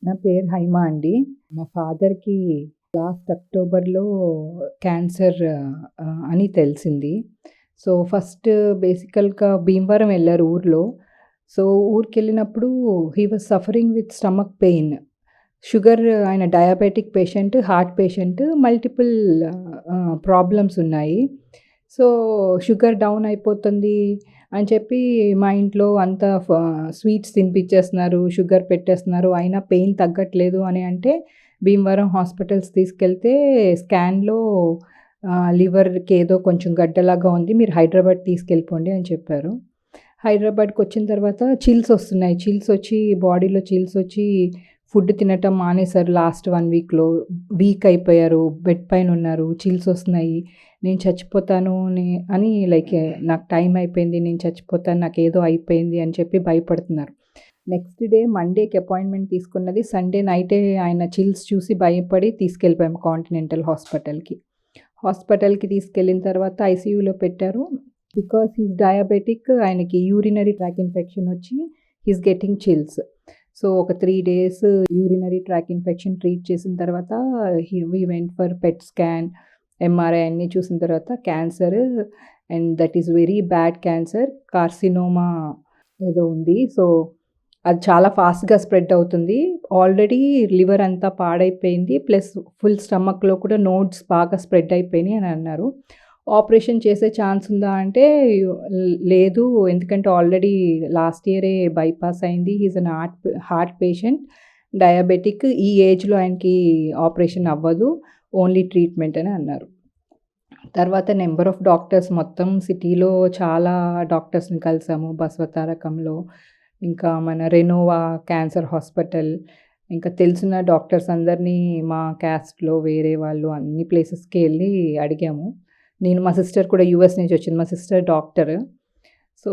నా పేరు హైమ అండి. మా ఫాదర్‌కి లాస్ట్ అక్టోబర్‌లో క్యాన్సర్ అని తెలిసింది. సో, ఫస్ట్ బేసికల్‌గా భీమవరం ఎళ్లారు ఊర్లో. సో, ఊరికెళ్ళినప్పుడు he was suffering with stomach pain. Sugar ఆయన diabetic patient, heart patient multiple problems ఉన్నాయి. సో, షుగర్ డౌన్ అయిపోతుంది అని చెప్పి మా ఇంట్లో అంతా స్వీట్స్ తినిపిచ్చేస్తున్నారు, షుగర్ పెట్టేస్తున్నారు. అయినా పెయిన్ తగ్గట్లేదు అని అంటే భీమవరం హాస్పిటల్స్ తీసుకెళ్తే స్కాన్‌లో లివర్‌కి ఏదో కొంచెం గడ్డలాగా ఉంది. మీరు హైదరాబాద్ తీసుకెళ్ళిపోండి అని చెప్పారు. హైదరాబాద్‌కొచ్చిన తర్వాత చిల్స్ ఒస్తున్నాయి. బాడీలో చిల్స్ ఒచ్చి ఫుడ్ తినటం మానేశారు లాస్ట్ 1 వీక్‌లో. వీక్ అయిపోయారు. బెడ్ పైన ఉన్నారు. చిల్స్ ఒస్తున్నాయి. నేను చచ్చిపోతాను అని లైక్ నాకు టైం అయిపోయింది. నేను చచ్చిపోతాను. నాకేదో అయిపోయింది అని చెప్పి భయపడుతున్నారు. నెక్స్ట్ డే మండేకి అపాయింట్‌మెంట్ తీసుకున్నది. సండే నైటే ఆయన చిల్స్ చూసి భయపడి తీసుకెళ్ళిపోయాం కాంటినెంటల్ హాస్పిటల్‌కి. హాస్పిటల్‌కి తీసుకెళ్ళిన తర్వాత ఐసీయూలో పెట్టారు. బికాజ్ హీస్ డయాబెటిక్ ఆయనకి యూరినరీ ట్రాక్ ఇన్ఫెక్షన్ వచ్చి హీస్ గెట్టింగ్ చిల్స్. సో, ఒక 3 days urinary tract infection treat చేసిన తర్వాత we went for PET scan, MRI అన్నీ చూసిన తర్వాత cancer and that is very bad cancer. Carcinoma ఏదో ఉంది. సో, అది చాలా ఫాస్ట్‌గా స్ప్రెడ్ అవుతుంది. ఆల్రెడీ లివర్ అంతా పాడైపోయింది. ప్లస్ ఫుల్ స్టమక్‌లో కూడా నోడ్స్ బాగా స్ప్రెడ్ అయిపోయినాయి అని అన్నారు. ఆపరేషన్ చేసే ఛాన్స్ ఉందా అంటే లేదు. ఎందుకంటే ఆల్రెడీ లాస్ట్ ఇయరే బైపాస్ అయింది. He is an heart patient, diabetic. ఈ ఏజ్‌లో ఆయనకి ఆపరేషన్ అవ్వదు. ఓన్లీ ట్రీట్మెంట్ అని అన్నారు. తర్వాత నంబర్ ఆఫ్ డాక్టర్స్ మొత్తం సిటీలో చాలా డాక్టర్స్‌ని కలిసాము. బసవతారకంలో, ఇంకా మన రెనోవా క్యాన్సర్ హాస్పిటల్, ఇంకా తెలిసిన డాక్టర్స్ అందరినీ మా క్యాస్ట్‌లో వేరే వాళ్ళు అన్ని ప్లేసెస్‌కి ఎళ్లి అడిగాము. మా సిస్టర్ కూడా యూఎస్ నుంచి వచ్చింది. మా సిస్టర్ డాక్టర్. సో,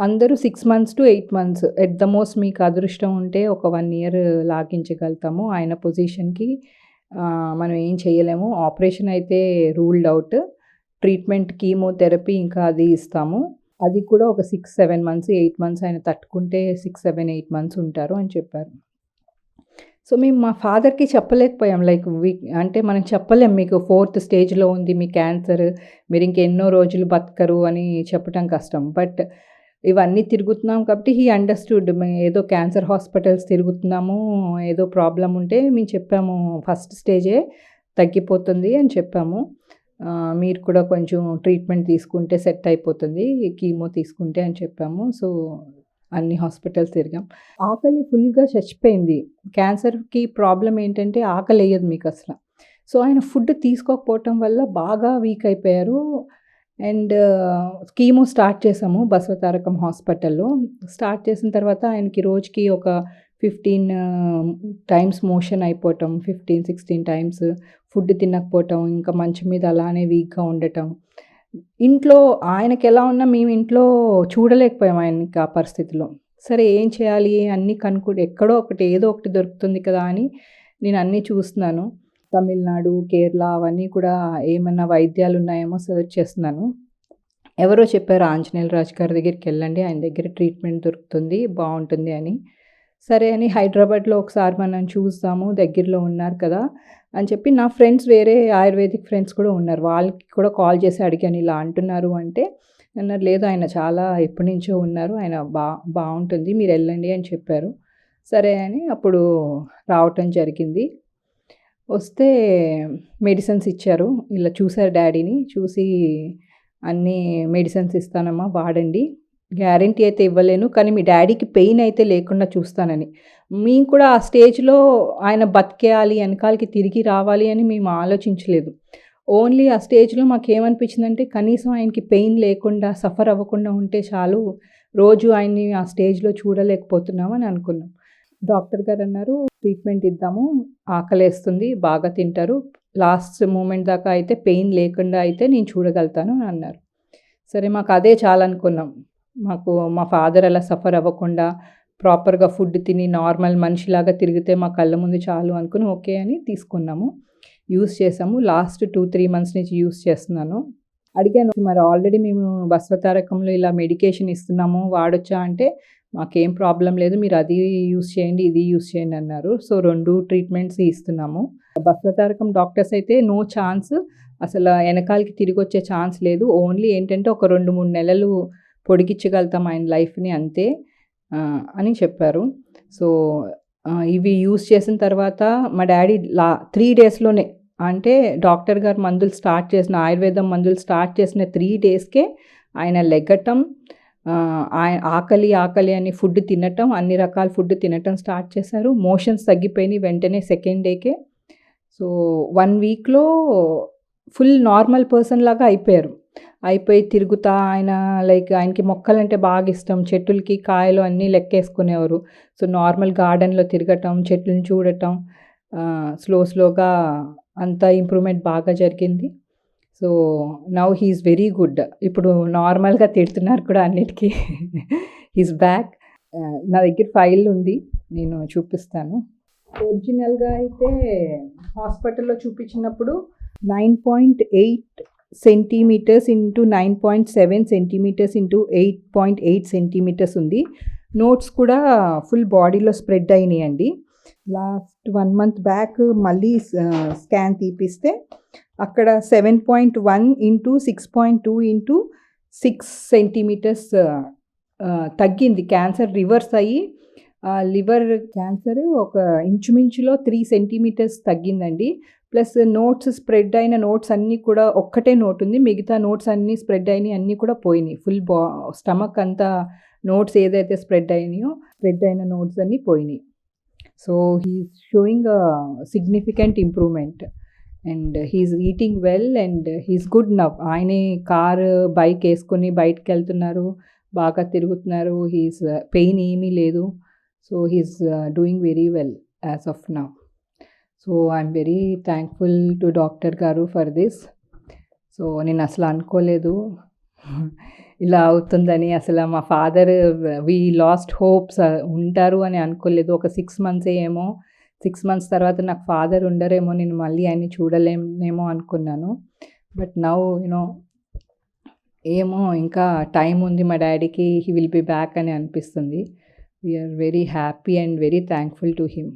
అందరూ 6 months to 8 months at the most మీకు అదృష్టం ఉంటే ఒక 1 ఇయర్ లాగించగలుగుతాము. ఆయన పొజిషన్‌కి మనం ఏం చేయలేము. ఆపరేషన్ అయితే రూల్డ్ ఔట్. ట్రీట్మెంట్ కీమోథెరపీ ఇంకా అది ఇస్తాము. అది కూడా ఒక 6, 7 మంత్స్, 8 మంత్స్ ఆయన తట్టుకుంటే 6, 7, 8 మంత్స్ ఉంటారు అని చెప్పారు. సో, మేము మా ఫాదర్‌కి చెప్పలేకపోయాం. లైక్ అంటే మనం చెప్పలేం మీకు 4థ్ స్టేజ్‌లో ఉంది మీ క్యాన్సర్. మీరింకెన్నో రోజులు బతకరు అని చెప్పటం కష్టం. బట్ ఇవన్నీ తిరుగుతున్నాం కాబట్టి హీ అండర్‌స్టూడ్. ఏదో క్యాన్సర్ హాస్పిటల్స్ తిరుగుతున్నాము. ఏదో ప్రాబ్లమ్ ఉంటే మేము చెప్పాము. ఫస్ట్ స్టేజే తగ్గిపోతుంది అని చెప్పాము. మీరు కూడా కొంచెం ట్రీట్మెంట్ తీసుకుంటే సెట్ అయిపోతుంది. కీమో తీసుకుంటే అని చెప్పాము. సో, అన్ని హాస్పిటల్స్ తిరిగాం. ఆకలి ఫుల్‌గా చచ్చిపోయింది. క్యాన్సర్‌కి ప్రాబ్లమ్ ఏంటంటే ఆకలేయదు మీకసల. సో, ఆయన ఫుడ్ తీసుకోకపోవటం వల్ల బాగా వీక్ అయిపోయారు. అండ్ కీమో స్టార్ట్ చేసాము బసవతారకం హాస్పిటల్‌లో. స్టార్ట్ చేసిన తర్వాత ఆయనకి రోజుకి ఒక 15 టైమ్స్ మోషన్ అయిపోవటం. 15, 16 టైమ్స్ ఫుడ్ తినకపోవటం. ఇంకా మంచం మీద అలానే వీక్‌గా ఉండటం. ఇంట్లో ఆయనకెలా ఉన్నా మేము ఇంట్లో చూడలేకపోయాం ఆయనకి ఆ పరిస్థితిలో. సరే ఏం చేయాలి అన్నీ ఎక్కడో ఒకటి ఏదో ఒకటి దొరుకుతుంది కదా అని నేను అన్నీ చూస్తున్నాను. తమిళనాడు, కేరళ అవన్నీ కూడా ఏమన్నా వైద్యాలున్నాయేమో సెర్చ్ చేస్తున్నాను. ఎవరో చెప్పారు ఆంజనేయులు రాజు గారి దగ్గరికెళ్ళండి. ఆయన దగ్గర ట్రీట్మెంట్ దొరుకుతుంది. బావుంటుంది అని. సరే అని హైదరాబాద్‌లో ఒకసారి మనం చూద్దాము. దగ్గరలో ఉన్నారు కదా! అని చెప్పి నా ఫ్రెండ్స్ వేరే ఆయుర్వేదిక్ ఫ్రెండ్స్ కూడా ఉన్నారు. వాళ్ళకి కూడా కాల్ చేసి అడిగాను ఇలా అంటున్నారు అంటే అన్నారు లేదు ఆయన చాలా ఎప్పటినుంచో ఉన్నారు. ఆయన బావుంటుంది. మీరెళ్ళండి అని చెప్పారు. సరే అని అప్పుడు రావటం జరిగింది. వస్తే మెడిసిన్స్ ఇచ్చారు. ఇలా చూసారు డ్యాడీని. చూసి అన్నీ మెడిసిన్స్ ఇస్తానమ్మా వాడండి. గ్యారంటీ అయితే ఇవ్వలేను. కానీ మీ డ్యాడీకి పెయిన్ అయితే లేకుండా చూస్తానని. మేము కూడా ఆ స్టేజ్‌లో ఆయన బతికేయాలి, ఎనకాలకి తిరిగి రావాలి అని మేము ఆలోచించలేదు. ఓన్లీ ఆ స్టేజ్‌లో మాకేమనిపించిందంటే కనీసం ఆయనకి పెయిన్ లేకుండా, సఫర్ అవ్వకుండా ఉంటే చాలు. రోజు ఆయన్ని ఆ స్టేజ్‌లో చూడలేకపోతున్నాం అని అనుకున్నాం. డాక్టర్ గారన్నారు ట్రీట్మెంట్ ఇద్దాము. ఆకలేస్తుంది, బాగా తింటారు. లాస్ట్ మూమెంట్ దాకా అయితే పెయిన్ లేకుండా అయితే నేను చూడగలుగుతాను అని అన్నారు. సరే మాకదే చాలనుకున్నాం. మా ఫాదర్ అలా సఫర్ అవ్వకుండా ప్రాపర్‌గా ఫుడ్ తిని నార్మల్ మనిషిలాగా తిరిగితే మా కళ్ళ ముందు చాలు అనుకుని ఓకే అని తీసుకున్నాము. యూజ్ చేసాము. లాస్ట్ 2, 3 మంత్స్ నుంచి యూజ్ చేస్తున్నాను. అడిగాను మరి ఆల్రెడీ మేము బసవతారకంలో ఇలా మెడికేషన్ ఇస్తున్నాము వాడొచ్చా అంటే మాకేం ప్రాబ్లమ్ లేదు. మీరు అది యూజ్ చేయండి, ఇది యూజ్ చేయండి అన్నారు. సో 2 ట్రీట్మెంట్స్ ఇస్తున్నాము. బసవతారకం డాక్టర్స్ అయితే నో ఛాన్స్, అసల ఎనకాలకి తిరిగొచ్చే ఛాన్స్ లేదు. ఓన్లీ ఏంటంటే ఒక 2, 3 నెలలు పొడిగించగలుగుతాం ఆయన లైఫ్‌ని అంతే అని చెప్పారు. సో ఇవి యూజ్ చేసిన తర్వాత మా డ్యాడీ 3 డేస్‌లోనే, అంటే డాక్టర్ గారు మందులు స్టార్ట్ చేసిన ఆయుర్వేదం మందులు స్టార్ట్ చేసిన 3 డేస్‌కే ఆయన లెగ్గటం, ఆకలి అని ఫుడ్ తినటం, అన్ని రకాల ఫుడ్ తినటం స్టార్ట్ చేశారు. మోషన్స్ తగ్గిపోయినాయి వెంటనే సెకండ్ డేకే. సో 1 వీక్‌లో ఫుల్ నార్మల్ పర్సన్ లాగా అయిపోయారు. అయిపోయి తిరుగుతా ఆయన ఆయనకి మొక్కలంటే బాగా ఇష్టం. చెట్టులకి కాయలు అన్నీ లెక్కేసుకునేవారు. సో నార్మల్ గార్డెన్‌లో తిరగటం, చెట్లను చూడటం, స్లోగా అంతా ఇంప్రూవ్‌మెంట్ బాగా జరిగింది. So now he is very good. ఇప్పుడు నార్మల్‌గా తిడుతున్నారు కూడా అన్నిటికి. He is back. నా దగ్గర ఫైల్ ఉంది, నేను చూపిస్తాను. ఒరిజినల్‌గా అయితే హాస్పిటల్‌లో చూపించినప్పుడు 9.8 centimetres into 9.7 centimetres into 8.8 centimetres ఉంది. నోట్స్ కూడా ఫుల్ బాడీలో స్ప్రెడ్ అయినాయండి. లాస్ట్ 1 మంత్ బ్యాక్ మళ్ళీ స్కాన్ తీపిస్తే అక్కడ 7.1 ఇంటూ 6.2 ఇంటూ 6 సెంటీమీటర్స్ తగ్గింది. క్యాన్సర్ రివర్స్ అయ్యి లివర్ క్యాన్సర్ ఒక ఇంచుమించులో 3 సెంటీమీటర్స్ తగ్గిందండి. ప్లస్ నోట్స్ స్ప్రెడ్ అయిన నోట్స్ అన్నీ కూడా, ఒక్కటే నోట్ ఉంది, మిగతా నోట్స్ అన్నీ స్ప్రెడ్ అయినాయి, అన్నీ కూడా పోయినాయి. ఫుల్ స్టమక్ అంతా నోట్స్ ఏదైతే స్ప్రెడ్ అయిన నోట్స్ అన్నీ పోయినాయి. So he is sowing significant improvement and he is eating well and he is good now. ఆయనే బైక్ వేసుకొని బయటకు వెళ్తున్నారు, బాగా తిరుగుతున్నారు. హీ ఈజ్ పెయిన్ ఏమీ లేదు. So he is doing very well as of now. So I'm very thankful to doctor గారు for this. So నేను అసలు అనుకోలేదు ఇలా అవుతుందని. అసలు మా ఫాదర్ వీ లాస్ట్ హోప్స్, ఉంటారు అని అనుకోలేదు. ఒక 6 మంత్సే ఏమో, 6 మంత్స్ తర్వాత నాకు ఫాదర్ ఉండరేమో, నేను మళ్ళీ ఆయన్ని చూడలేనేమో అనుకున్నాను. బట్ నౌ ఏమో ఇంకా టైం ఉంది మా డాడీకి, హీ విల్ బీ బ్యాక్ అని అనిపిస్తుంది. We are very happy and very thankful to him.